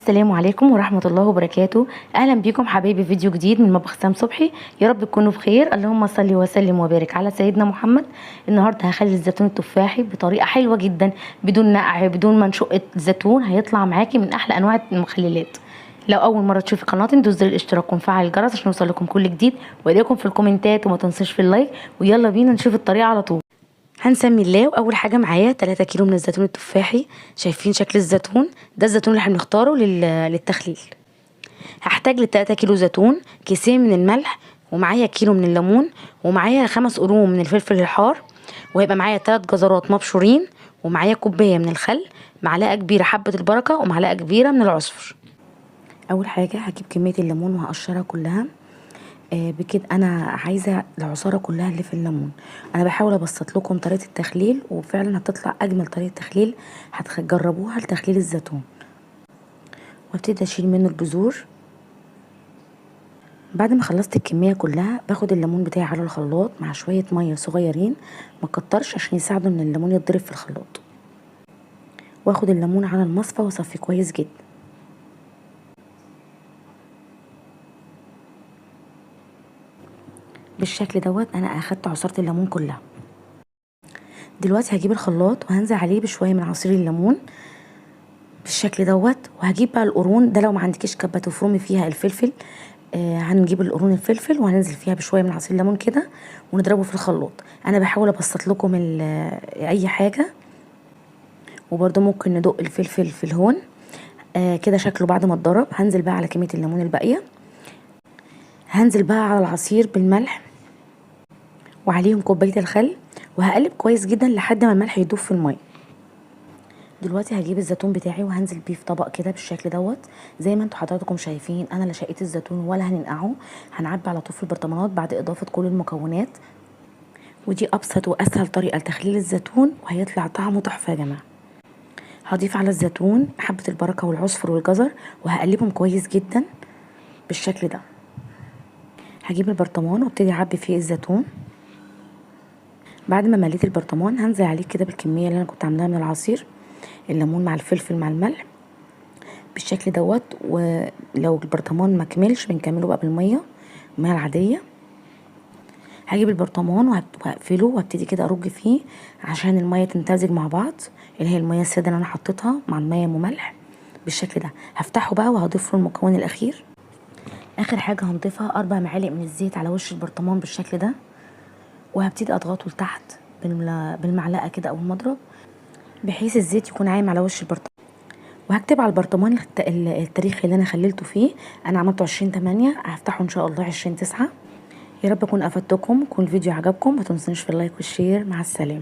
السلام عليكم ورحمة الله وبركاته. أهلا بكم حبايبي، فيديو جديد من مطبخ سام صبحي. يا رب تكونوا بخير. اللهم صل وسلم وبارك على سيدنا محمد. النهاردة هخلي الزيتون التفاحي بطريقة حلوة جدا، بدون نقع، بدون ما نشق الزيتون. هيطلع معاكي من أحلى أنواع المخللات. لو أول مرة تشوفي قناتي ندوس زر الاشتراك وفعل الجرس عشان يوصلكم كل جديد، وإليكم في الكومنتات، وما تنسوش في اللايك. ويلا بينا نشوف الطريقة على طول. هنسمي الله. واول حاجه معايا 3 كيلو من الزيتون التفاحي. شايفين شكل الزيتون ده؟ الزيتون اللي احنا بنختاره للتخليل. هحتاج ل3 كيلو زيتون، كيسين من الملح، ومعايا كيلو من الليمون، ومعايا 5 قرون من الفلفل الحار، وهيبقى معايا 3 جزرات مبشورين، ومعايا كوبايه من الخل، معلقه كبيره حبه البركه، ومعلقه كبيره من العصفر. اول حاجه هجيب كميه الليمون وهقشرها كلها. بكده انا عايزه العصاره كلها اللي في الليمون. انا بحاول ابسط لكم طريقه التخليل، وفعلا هتطلع اجمل طريقه تخليل هتجربوها لتخليل الزيتون. وابتدي اشيل منه البذور. بعد ما خلصت الكميه كلها باخد الليمون بتاعي على الخلاط مع شويه ميه صغيرين، ما كترش عشان يساعدوا ان الليمون يتضرب في الخلاط. واخد الليمون على المصفى واصفيه كويس جدا. بالشكل دوت انا اخدت عصاره الليمون كلها. دلوقتي هجيب الخلاط وهنزل عليه بشويه من عصير الليمون بالشكل دوت. وهجيب بقى القرون ده، لو ما عندكيش كبه تفرمي فيها الفلفل، هنجيب القرون الفلفل وهننزل فيها بشويه من عصير الليمون كده ونضربه في الخلاط. انا بحاول ابسط لكم اي حاجه. وبرده ممكن ندق الفلفل في الهون كده شكله. بعد ما اتضرب هنزل بقى على كميه الليمون الباقيه، هنزل بقى على العصير بالملح وعليهم كوبايه الخل، وهقلب كويس جدا لحد ما الملح يدوب في الميه. دلوقتي هجيب الزيتون بتاعي وهنزل بيه في طبق كده بالشكل دوت. زي ما انتوا حضراتكم شايفين انا لا شقيت الزيتون ولا هننقعه، هنعبي على طول في البرطمانات بعد اضافه كل المكونات. ودي ابسط واسهل طريقه لتخليل الزيتون، وهيطلع طعمه تحفه يا جماعه. هضيف على الزيتون حبه البركه والعصفر والجزر، وهقلبهم كويس جدا بالشكل ده. هجيب البرطمان وابتدي اعبي فيه الزيتون. بعد ما مليت البرطمان هنزل عليه كده بالكميه اللي انا كنت عاملاها من العصير الليمون مع الفلفل مع الملح بالشكل دوت. ولو البرطمان ما كملش بنكمله بقى بالميه، الميه العاديه. هجيب البرطمان وهقفله وابتدي كده ارج فيه عشان الميه تمتزج مع بعض، اللي هي الميه الساده اللي انا حطيتها مع الميه ام ملح بالشكل ده. هفتحه بقى وهضيف له المكون الاخير. اخر حاجه هنضيفها 4 معالق من الزيت على وش البرطمان بالشكل ده، وهبتدي اضغطه لتحت بالمعلقه كده او المضرب، بحيث الزيت يكون عايم على وش البرطمان. وهكتب على البرطمان التاريخ اللي انا خللته فيه. انا عملته 20/8، هفتحه ان شاء الله 20/9. يا رب اكون افدتكم، يكون الفيديو عجبكم. ما تنسونيش في اللايك والشير. مع السلامه.